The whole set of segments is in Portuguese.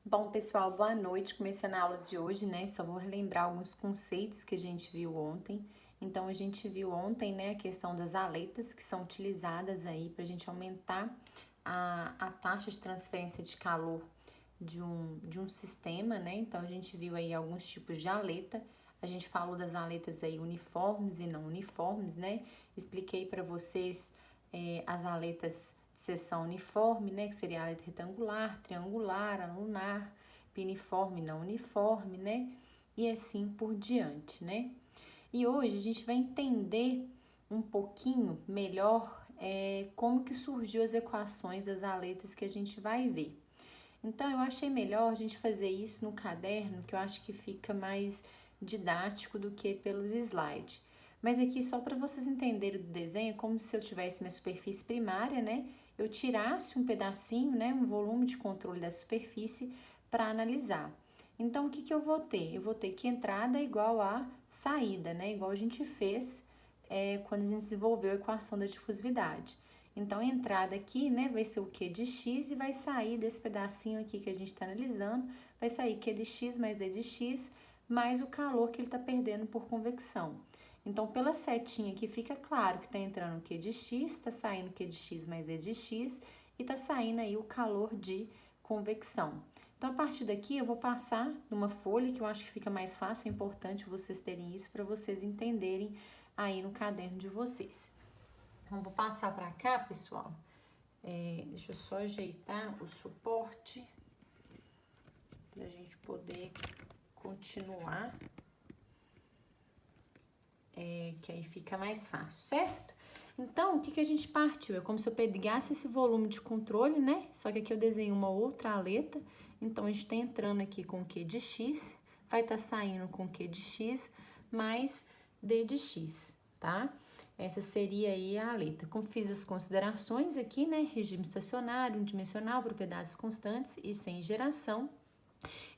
Bom, pessoal, boa noite. Começando a aula de hoje, né? Só vou relembrar alguns conceitos que a gente viu ontem. Então, a gente viu ontem, né, a questão das aletas que são utilizadas aí para a gente aumentar a taxa de transferência de calor de um sistema, né? Então, a gente viu aí alguns tipos de aleta. A gente falou das aletas aí uniformes e não uniformes, né? Expliquei para vocês as aletas de seção uniforme, né, que seria a aleta retangular, triangular, alunar, piniforme, não uniforme, né, e assim por diante, né. E hoje a gente vai entender um pouquinho melhor como que surgiu as equações das aletas que a gente vai ver. Então eu achei melhor a gente fazer isso no caderno, que eu acho que fica mais didático do que pelos slides. Mas aqui só para vocês entenderem do desenho, como se eu tivesse minha superfície primária, né? Eu tirasse um pedacinho, né, um volume de controle da superfície para analisar. Então o que eu vou ter? Eu vou ter que entrada é igual a saída, né? Igual a gente fez quando a gente desenvolveu a equação da difusividade. Então, a entrada aqui, né, vai ser o Q de x e vai sair desse pedacinho aqui que a gente está analisando, vai sair Q de x mais D de x, mais o calor que ele está perdendo por convecção. Então, pela setinha aqui fica claro que está entrando o Q de x, está saindo Q de x mais D de x e está saindo aí o calor de convecção. Então, a partir daqui, eu vou passar numa folha que eu acho que fica mais fácil, é importante vocês terem isso para vocês entenderem aí no caderno de vocês. Então, vou passar para cá, pessoal. Deixa eu só ajeitar o suporte para a gente poder continuar, que aí fica mais fácil, certo? Então, o que a gente partiu? É como se eu pegasse esse volume de controle, né? Só que aqui eu desenhei uma outra aleta. Então, a gente tá entrando aqui com Q de x, vai estar saindo com Q de x mais D de x, tá? Essa seria aí a aleta. Como fiz as considerações aqui, né? Regime estacionário, unidimensional, propriedades constantes e sem geração.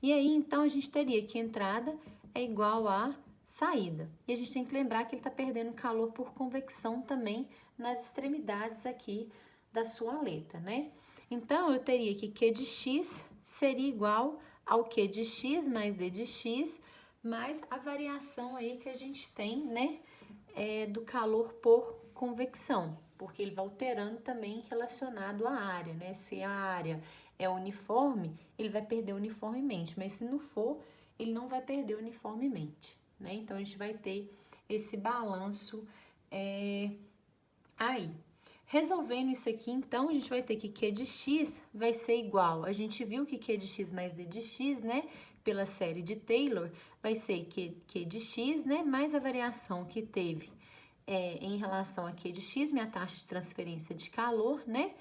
E aí, então, a gente teria que entrada é igual a saída. E a gente tem que lembrar que ele está perdendo calor por convecção também nas extremidades aqui da sua aleta, né? Então, eu teria que Q de x seria igual ao Q de x mais D de x, mais a variação aí que a gente tem, né, do calor por convecção, porque ele vai alterando também relacionado à área, né? Se a área é uniforme, ele vai perder uniformemente, mas se não for, ele não vai perder uniformemente, né? Então, a gente vai ter esse balanço aí. Resolvendo isso aqui, então, a gente vai ter que Q de x vai ser igual. A gente viu que Q de x mais D de x, né? Pela série de Taylor, vai ser Q de x, né? Mais a variação que teve em relação a Q de x, minha taxa de transferência de calor, né?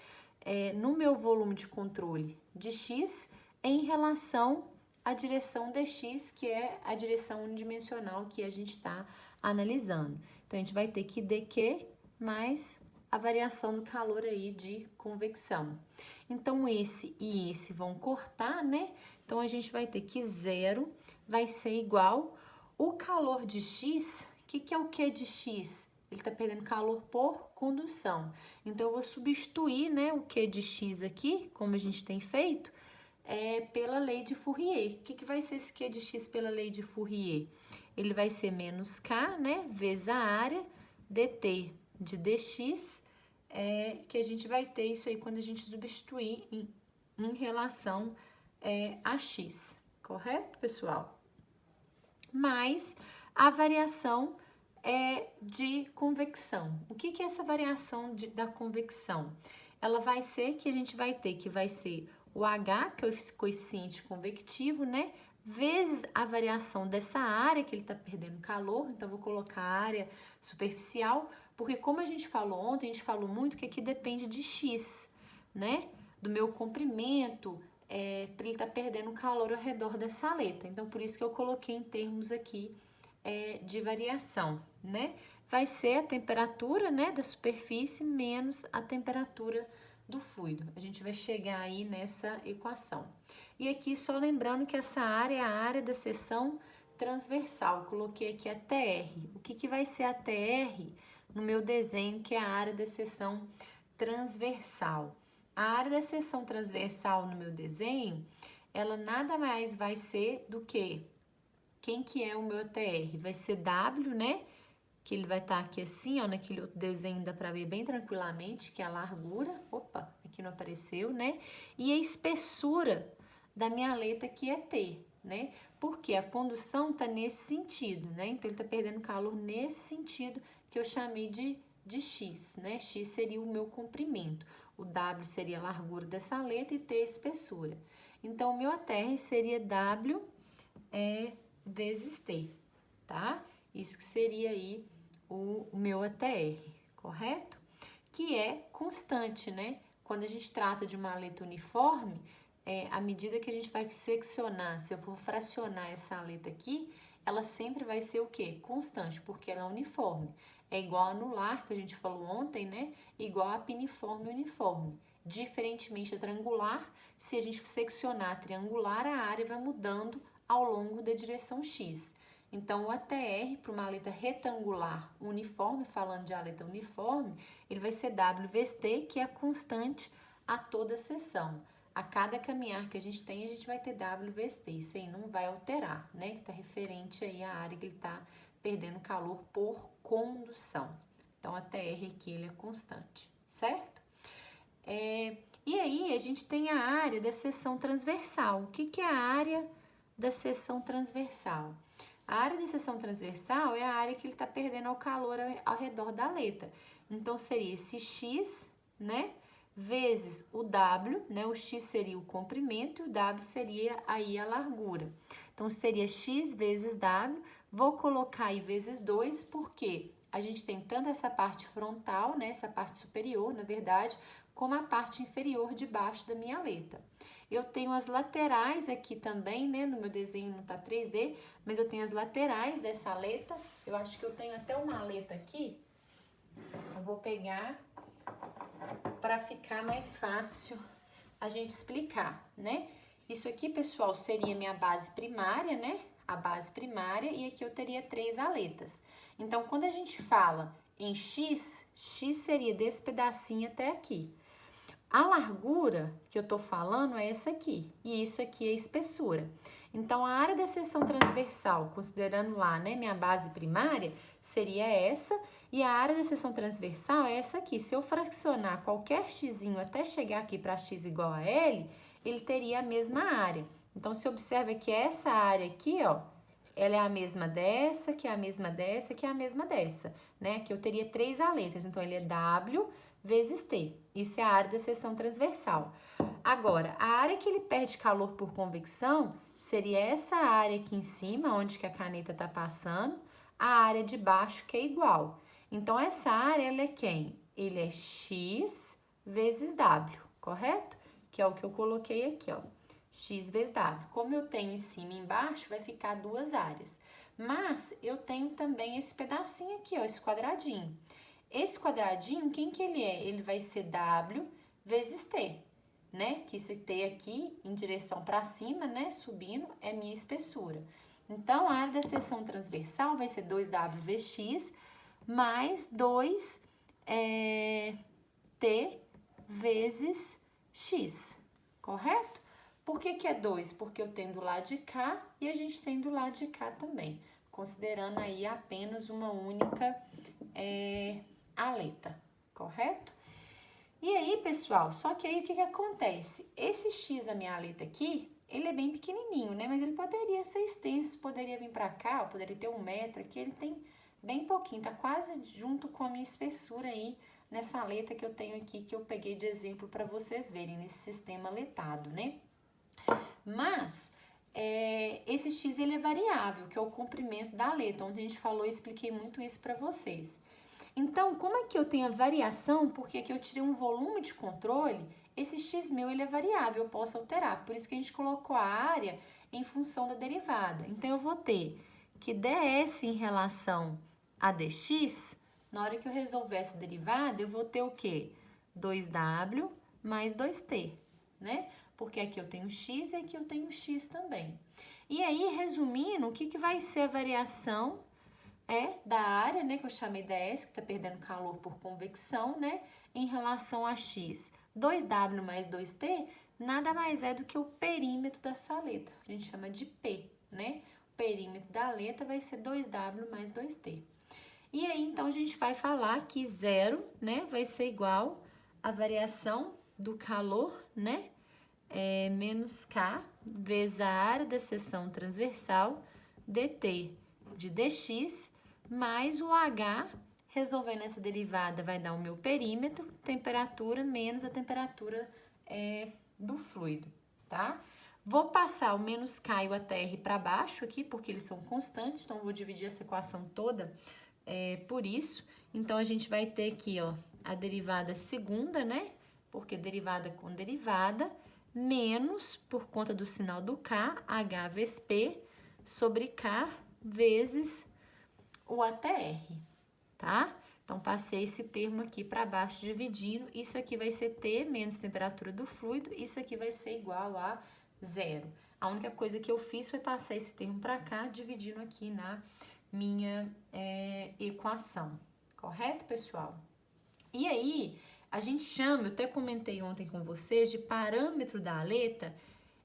No meu volume de controle de x, em relação à direção dx, que é a direção unidimensional que a gente está analisando. Então, a gente vai ter que dq mais a variação do calor aí de convecção. Então, esse e esse vão cortar, né? Então, a gente vai ter que zero vai ser igual o calor de x. O que é o Q de x? Ele está perdendo calor por condução. Então, eu vou substituir, né, o Q de x aqui, como a gente tem feito, pela lei de Fourier. O que vai ser esse Q de x pela lei de Fourier? Ele vai ser menos K, né, vezes a área, dt de dx, que a gente vai ter isso aí quando a gente substituir em relação a x, correto, pessoal? Mais a variação de convecção. O que é essa variação da convecção? Ela vai ser que a gente vai ter, que vai ser o H, que é o coeficiente convectivo, né? Vezes a variação dessa área que ele está perdendo calor. Então, vou colocar a área superficial, porque como a gente falou ontem, a gente falou muito que aqui depende de x, né? Do meu comprimento, para ele estar perdendo calor ao redor dessa aleta. Então, por isso que eu coloquei em termos aqui de variação, né? Vai ser a temperatura, né, da superfície menos a temperatura do fluido. A gente vai chegar aí nessa equação. E aqui, só lembrando que essa área é a área da seção transversal. Coloquei aqui a TR. O que vai ser a TR no meu desenho, que é a área da seção transversal? A área da seção transversal no meu desenho ela nada mais vai ser do que, quem que é o meu ATR? Vai ser W, né? Que ele vai estar aqui assim, ó, naquele outro desenho dá pra ver bem tranquilamente, que é a largura, opa, aqui não apareceu, né? E a espessura da minha aleta que é T, né? Porque a condução tá nesse sentido, né? Então, ele tá perdendo calor nesse sentido que eu chamei de X, né? X seria o meu comprimento, o W seria a largura dessa aleta e T a espessura. Então, o meu ATR seria W vezes T, tá? Isso que seria aí o meu ATR, correto? Que é constante, né? Quando a gente trata de uma aleta uniforme, à medida que a gente vai seccionar, se eu for fracionar essa aleta aqui, ela sempre vai ser o quê? Constante, porque ela é uniforme. É igual a anular, que a gente falou ontem, né? Igual a piniforme e uniforme. Diferentemente da triangular, se a gente seccionar a triangular, a área vai mudando ao longo da direção X. Então, o ATR para uma aleta retangular uniforme, falando de aleta uniforme, ele vai ser W vezes T, que é a constante a toda seção. A cada caminhar que a gente tem, a gente vai ter W vezes T. Isso aí não vai alterar, né? Que está referente aí à área que ele está perdendo calor por condução. Então, a TR aqui ele é constante, certo? E aí, a gente tem a área da seção transversal. O que é a área da seção transversal? A área da seção transversal é a área que ele está perdendo o calor ao redor da aleta. Então, seria esse X, né? Vezes o W, né? O X seria o comprimento e o W seria aí a largura. Então, seria X vezes W. Vou colocar aí vezes 2, porque a gente tem tanto essa parte frontal, né? Essa parte superior, na verdade, como a parte inferior de baixo da minha aleta. Eu tenho as laterais aqui também, né? No meu desenho não tá 3D, mas eu tenho as laterais dessa aleta. Eu acho que eu tenho até uma aleta aqui. Eu vou pegar para ficar mais fácil a gente explicar, né? Isso aqui, pessoal, seria minha base primária, né? A base primária, e aqui eu teria 3 aletas. Então, quando a gente fala em X, X seria desse pedacinho até aqui. A largura que eu tô falando é essa aqui, e isso aqui é a espessura. Então, a área da seção transversal, considerando lá, né, minha base primária, seria essa, e a área da seção transversal é essa aqui. Se eu fracionar qualquer xzinho até chegar aqui para x igual a L, ele teria a mesma área. Então, se observa que essa área aqui, ó, ela é a mesma dessa, que é a mesma dessa, que é a mesma dessa, né? Que eu teria 3 aletas, então ele é W vezes T. Isso é a área da seção transversal. Agora, a área que ele perde calor por convecção seria essa área aqui em cima, onde que a caneta está passando, a área de baixo que é igual. Então, essa área, ela é quem? Ele é X vezes W, correto? Que é o que eu coloquei aqui, ó. X vezes W. Como eu tenho em cima e embaixo, vai ficar 2 áreas. Mas eu tenho também esse pedacinho aqui, ó, esse quadradinho. Esse quadradinho, quem que ele é? Ele vai ser W vezes T, né? Que esse T aqui, em direção para cima, né? Subindo, é minha espessura. Então, a área da seção transversal vai ser 2W vezes X mais 2 T vezes X, correto? Por que é 2? Porque eu tenho do lado de cá e a gente tem do lado de cá também, considerando aí apenas uma única aleta, correto? E aí, pessoal, só que aí o que acontece? Esse X da minha aleta aqui, ele é bem pequenininho, né? Mas ele poderia ser extenso, poderia vir pra cá, poderia ter 1 metro aqui, ele tem bem pouquinho, tá quase junto com a minha espessura aí, nessa aleta que eu tenho aqui, que eu peguei de exemplo para vocês verem, nesse sistema aletado, né? Mas, esse X ele é variável, que é o comprimento da aleta, onde a gente falou e expliquei muito isso para vocês. Então, como é que eu tenho a variação? Porque aqui eu tirei um volume de controle, esse X meu ele é variável, eu posso alterar. Por isso que a gente colocou a área em função da derivada. Então, eu vou ter que ds em relação a dx, na hora que eu resolver essa derivada, eu vou ter o quê? 2w mais 2t, né? Porque aqui eu tenho x e aqui eu tenho x também. E aí, resumindo, o que vai ser a variação da área, né, que eu chamei ds, que está perdendo calor por convecção, né, em relação a x. 2w mais 2t nada mais é do que o perímetro dessa letra. A gente chama de P, né? O perímetro da letra vai ser 2W mais 2T. E aí, então, a gente vai falar que 0, né, vai ser igual à variação do calor, né, menos K vezes a área da seção transversal, dt de dx, mais o H, resolvendo essa derivada, vai dar o meu perímetro, temperatura menos a temperatura do fluido, tá? Vou passar o menos K e o ATR para baixo aqui, porque eles são constantes, então vou dividir essa equação toda por isso. Então, a gente vai ter aqui, ó, a derivada segunda, né? Porque derivada com derivada, menos, por conta do sinal do K, H vezes P, sobre K vezes o ATR, tá? Então, passei esse termo aqui para baixo, dividindo. Isso aqui vai ser T menos temperatura do fluido. Isso aqui vai ser igual a 0. A única coisa que eu fiz foi passar esse termo para cá, dividindo aqui na minha equação. Correto, pessoal? E aí, a gente chama, eu até comentei ontem com vocês, de parâmetro da aleta,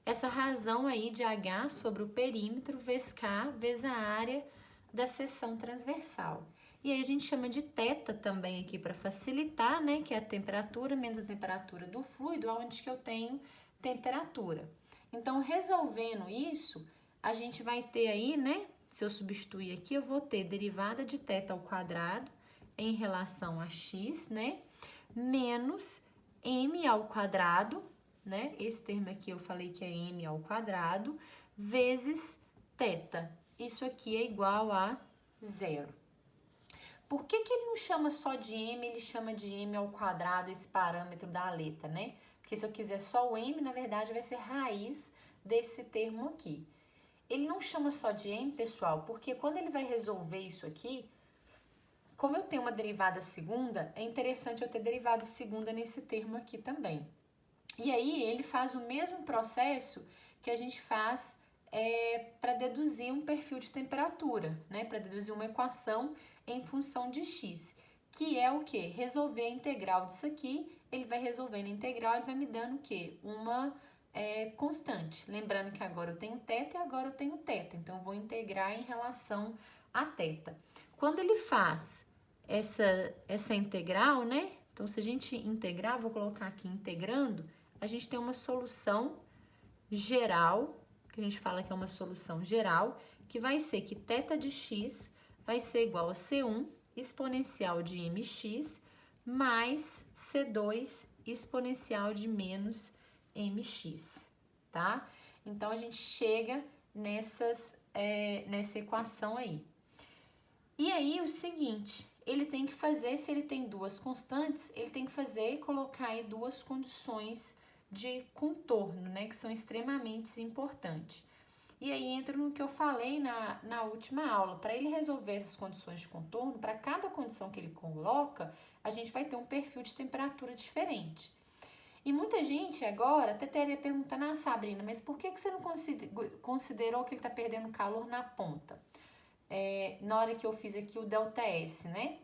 essa razão aí de H sobre o perímetro vezes K vezes a área da seção transversal. E aí a gente chama de θ também aqui para facilitar, né? Que é a temperatura menos a temperatura do fluido, onde que eu tenho temperatura. Então, resolvendo isso, a gente vai ter aí, né? Se eu substituir aqui, eu vou ter derivada de θ ao quadrado em relação a x, né? Menos m ao quadrado, né? Esse termo aqui eu falei que é m ao quadrado, vezes θ. Isso aqui é igual a 0. Por que ele não chama só de m, ele chama de m ao quadrado, esse parâmetro da aleta, né? Porque se eu quiser só o m, na verdade, vai ser raiz desse termo aqui. Ele não chama só de m, pessoal, porque quando ele vai resolver isso aqui, como eu tenho uma derivada segunda, é interessante eu ter derivada segunda nesse termo aqui também. E aí, ele faz o mesmo processo que a gente faz para deduzir um perfil de temperatura, né? Para deduzir uma equação em função de x, que é o quê? Resolver a integral disso aqui, ele vai resolvendo a integral, ele vai me dando o quê? Uma constante. Lembrando que agora eu tenho θ e agora eu tenho θ, então eu vou integrar em relação a θ. Quando ele faz essa integral, né? Então, se a gente integrar, vou colocar aqui integrando, a gente tem uma solução geral, que a gente fala que é uma solução geral, que vai ser que θ de x vai ser igual a C1 exponencial de mx mais C2 exponencial de menos mx, tá? Então, a gente chega nessa equação aí. E aí, o seguinte, ele tem que fazer, se ele tem duas constantes, ele tem que fazer e colocar aí duas condições de contorno, né, que são extremamente importantes. E aí entra no que eu falei na última aula. Para ele resolver essas condições de contorno, para cada condição que ele coloca, a gente vai ter um perfil de temperatura diferente. E muita gente agora até teria perguntando, Sabrina, mas por que você não considerou que ele está perdendo calor na ponta? Na hora que eu fiz aqui o ΔS, né?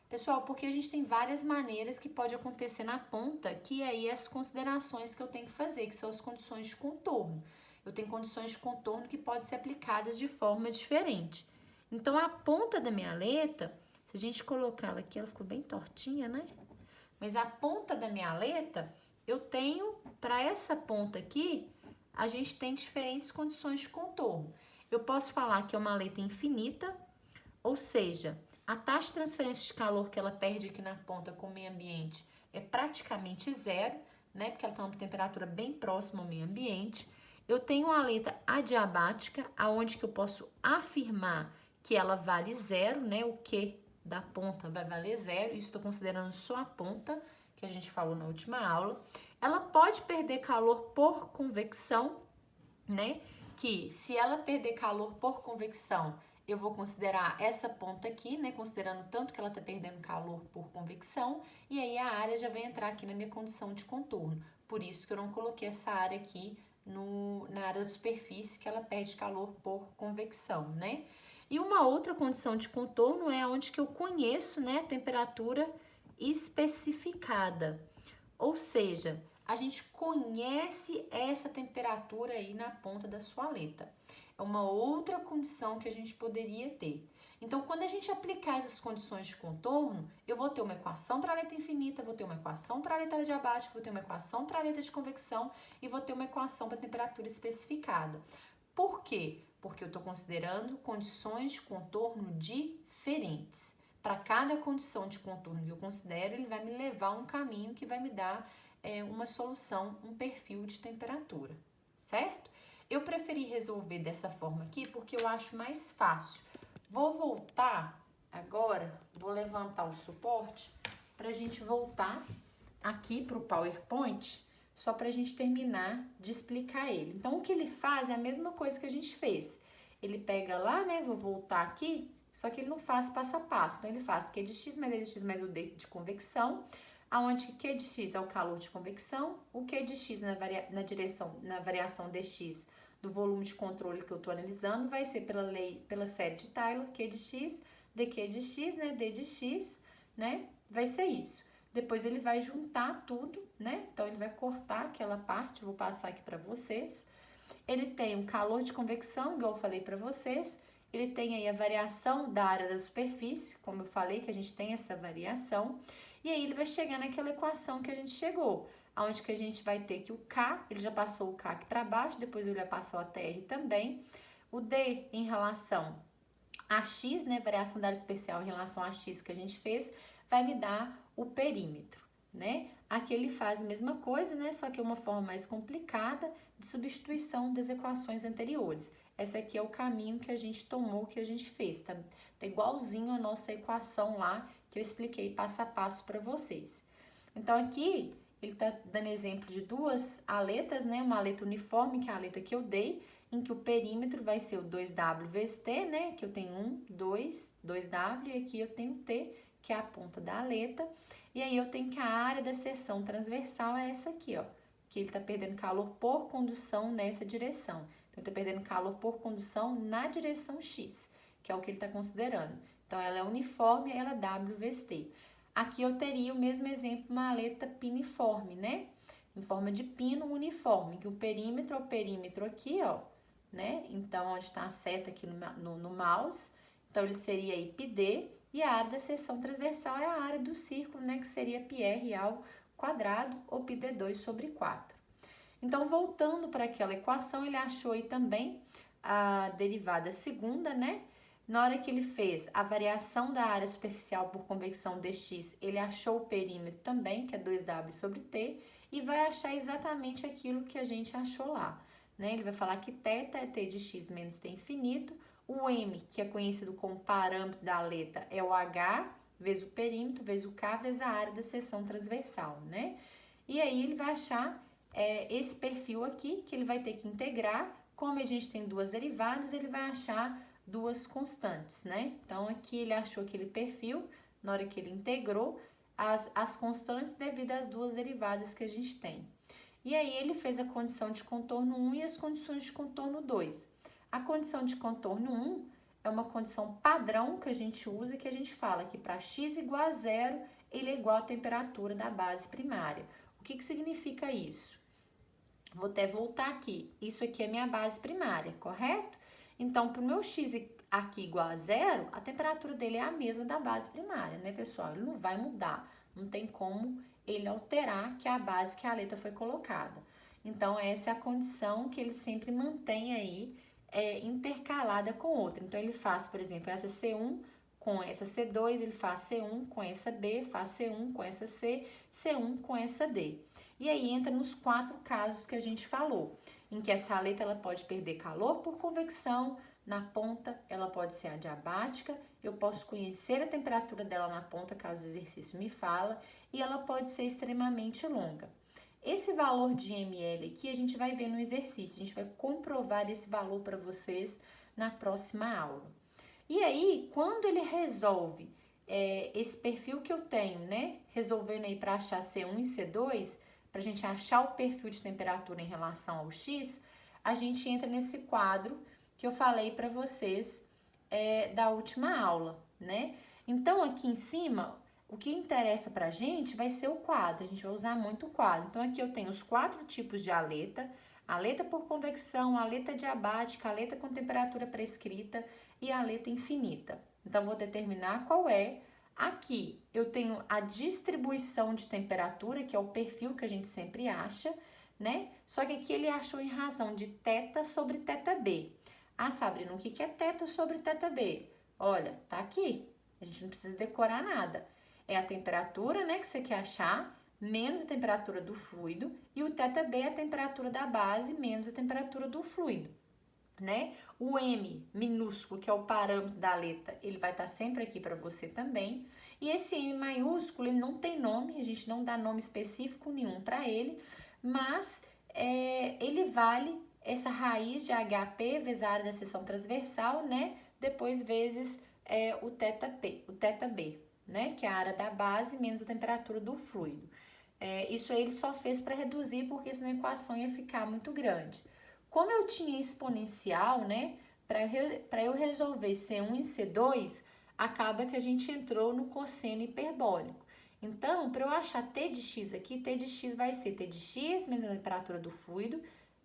Pessoal, porque a gente tem várias maneiras que pode acontecer na ponta, que aí as considerações que eu tenho que fazer, que são as condições de contorno. Eu tenho condições de contorno que podem ser aplicadas de forma diferente. Então, a ponta da minha aleta, se a gente colocar ela aqui, ela ficou bem tortinha, né? Mas a ponta da minha aleta, eu tenho, para essa ponta aqui, a gente tem diferentes condições de contorno. Eu posso falar que é uma aleta infinita, ou seja, a taxa de transferência de calor que ela perde aqui na ponta com o meio ambiente é praticamente zero, né? Porque ela está uma temperatura bem próxima ao meio ambiente. Eu tenho uma aleta adiabática, aonde que eu posso afirmar que ela vale zero, né? O Q da ponta vai valer zero. Isso estou considerando só a ponta, que a gente falou na última aula. Ela pode perder calor por convecção, né? Que se ela perder calor por convecção, eu vou considerar essa ponta aqui, né? Considerando tanto que ela tá perdendo calor por convecção, e aí a área já vai entrar aqui na minha condição de contorno. Por isso que eu não coloquei essa área aqui na área da superfície, que ela perde calor por convecção, né? E uma outra condição de contorno é onde que eu conheço, né, a temperatura especificada. Ou seja, a gente conhece essa temperatura aí na ponta da sua aleta. É uma outra condição que a gente poderia ter. Então, quando a gente aplicar essas condições de contorno, eu vou ter uma equação para a aleta infinita, vou ter uma equação para a aleta adiabática, vou ter uma equação para a aleta de convecção e vou ter uma equação para a temperatura especificada. Por quê? Porque eu estou considerando condições de contorno diferentes. Para cada condição de contorno que eu considero, ele vai me levar a um caminho que vai me dar uma solução, um perfil de temperatura, certo? Eu preferi resolver dessa forma aqui porque eu acho mais fácil. Vou voltar agora, vou levantar o suporte para a gente voltar aqui para o PowerPoint, só para a gente terminar de explicar ele. Então, o que ele faz é a mesma coisa que a gente fez. Ele pega lá, né, vou voltar aqui, só que ele não faz passo a passo. Então, ele faz Q de x mais D de x mais o D de convecção, aonde Q de x é o calor de convecção, o Q de x na variação dx do volume de controle que eu estou analisando vai ser pela série de Taylor, Q de x, dQ de x, né, D de x, né, vai ser isso. Depois ele vai juntar tudo, né, então ele vai cortar aquela parte, vou passar aqui para vocês. Ele tem um calor de convecção, igual eu falei para vocês, ele tem aí a variação da área da superfície, como eu falei que a gente tem essa variação, e aí ele vai chegar naquela equação que a gente chegou, onde que a gente vai ter que o K, ele já passou o K aqui para baixo, depois ele vai passar o ATR também, o D em relação a X, né, variação da área superficial em relação a X que a gente fez, vai me dar o perímetro, né? Aqui ele faz a mesma coisa, né, só que é uma forma mais complicada de substituição das equações anteriores. Esse aqui é o caminho que a gente tomou, que a gente fez, tá igualzinho a nossa equação lá, que eu expliquei passo a passo para vocês. Então, aqui ele tá dando exemplo de duas aletas, né? Uma aleta uniforme, que é a aleta que eu dei, em que o perímetro vai ser o 2W vezes T, né? Que eu tenho 2W, e aqui eu tenho T, que é a ponta da aleta. E aí eu tenho que a área da seção transversal é essa aqui, ó. Que ele tá perdendo calor por condução nessa direção. Então, ele tá perdendo calor por condução na direção X, que é o que ele tá considerando. Então, ela é uniforme, ela é W vezes T. Aqui eu teria o mesmo exemplo, uma aleta piniforme, né? Em forma de pino uniforme, que o perímetro é o perímetro aqui, ó, né? Então, onde está a seta aqui no mouse, então ele seria aí πd, e a área da seção transversal é a área do círculo, né? Que seria πr ao quadrado, ou πd2 sobre 4. Então, voltando para aquela equação, ele achou aí também a derivada segunda, né? Na hora que ele fez a variação da área superficial por convecção dx, ele achou o perímetro também, que é 2W sobre T, e vai achar exatamente aquilo que a gente achou lá, né? Ele vai falar que θ é T de x menos T infinito, o M, que é conhecido como parâmetro da aleta, é o H, vezes o perímetro, vezes o K, vezes a área da seção transversal, né? E aí ele vai achar esse perfil aqui, que ele vai ter que integrar. Como a gente tem duas derivadas, ele vai achar duas constantes, né? Então, aqui ele achou aquele perfil, na hora que ele integrou, as constantes devido às duas derivadas que a gente tem. E aí, ele fez a condição de contorno 1 e as condições de contorno 2. A condição de contorno 1 é uma condição padrão que a gente usa, que a gente fala que para x igual a zero, ele é igual à temperatura da base primária. O que significa isso? Vou até voltar aqui. Isso aqui é minha base primária, correto? Então, para o meu x aqui igual a zero, a temperatura dele é a mesma da base primária, né, pessoal? Ele não vai mudar, não tem como ele alterar que é a base que a aleta foi colocada. Então, essa é a condição que ele sempre mantém aí intercalada com outra. Então, ele faz, por exemplo, essa C1 com essa C2, ele faz C1 com essa B, faz C1 com essa C, C1 com essa D. E aí entra nos 4 casos que a gente falou, em que essa aleta ela pode perder calor por convecção, na ponta ela pode ser adiabática, eu posso conhecer a temperatura dela na ponta, caso o exercício me fala, e ela pode ser extremamente longa. Esse valor de ml aqui a gente vai ver no exercício, a gente vai comprovar esse valor para vocês na próxima aula. E aí, quando ele resolve esse perfil que eu tenho, né, resolvendo aí para achar C1 e C2, para a gente achar o perfil de temperatura em relação ao X, a gente entra nesse quadro que eu falei para vocês da última aula, né? Então, aqui em cima, O que interessa pra gente vai ser o quadro, a gente vai usar muito o quadro. Então, aqui eu tenho os 4 tipos de aleta: aleta por convecção, aleta diabática, aleta com temperatura prescrita e aleta infinita. Então, vou determinar qual é. Aqui eu tenho a distribuição de temperatura, que é o perfil que a gente sempre acha, né? Só que aqui ele achou em razão de θ sobre θb. Ah, Sabrina, o que é θ sobre θb? Olha, tá aqui. A gente não precisa decorar nada. É a temperatura, né, que você quer achar, menos a temperatura do fluido, e o θb é a temperatura da base menos a temperatura do fluido, né? O M minúsculo, que é o parâmetro da aleta, ele vai estar sempre aqui para você também. E esse M maiúsculo, ele não tem nome, a gente não dá nome específico nenhum para ele, mas ele vale essa raiz de HP vezes a área da seção transversal, né? Depois vezes o θb, né? Que é a área da base menos a temperatura do fluido. Isso aí ele só fez para reduzir, porque senão a equação ia ficar muito grande. Como eu tinha exponencial, né? Para eu resolver C1 e C2, acaba que a gente entrou no cosseno hiperbólico. Então, para eu achar T de x aqui, T de x vai ser T de x menos a temperatura do fluido,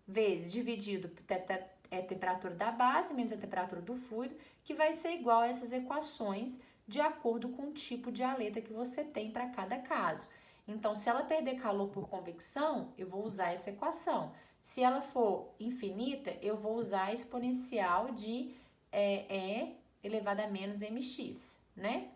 vezes dividido por a temperatura da base menos a temperatura do fluido, que vai ser igual a essas equações de acordo com o tipo de aleta que você tem para cada caso. Então, se ela perder calor por convecção, eu vou usar essa equação. Se ela for infinita, eu vou usar a exponencial de E elevado a menos mx, né?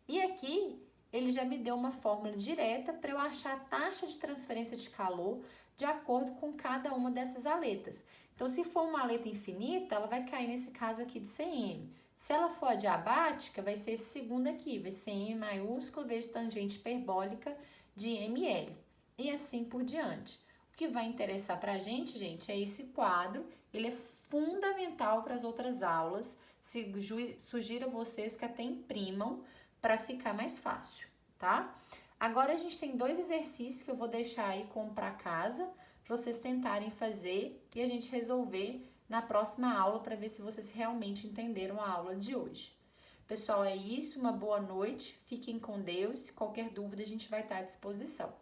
E aqui, ele já me deu uma fórmula direta para eu achar a taxa de transferência de calor de acordo com cada uma dessas aletas. Então, se for uma aleta infinita, ela vai cair nesse caso aqui de Cm. Se ela for adiabática, vai ser esse segundo aqui, vai ser M maiúsculo vezes tangente hiperbólica de ml. E assim por diante. O que vai interessar pra gente, é esse quadro. Ele é fundamental para as outras aulas. Sugiro a vocês que até imprimam para ficar mais fácil, tá? Agora a gente tem 2 exercícios que eu vou deixar aí como para casa, para vocês tentarem fazer e a gente resolver na próxima aula para ver se vocês realmente entenderam a aula de hoje. Pessoal, é isso, uma boa noite, fiquem com Deus, qualquer dúvida a gente vai estar à disposição.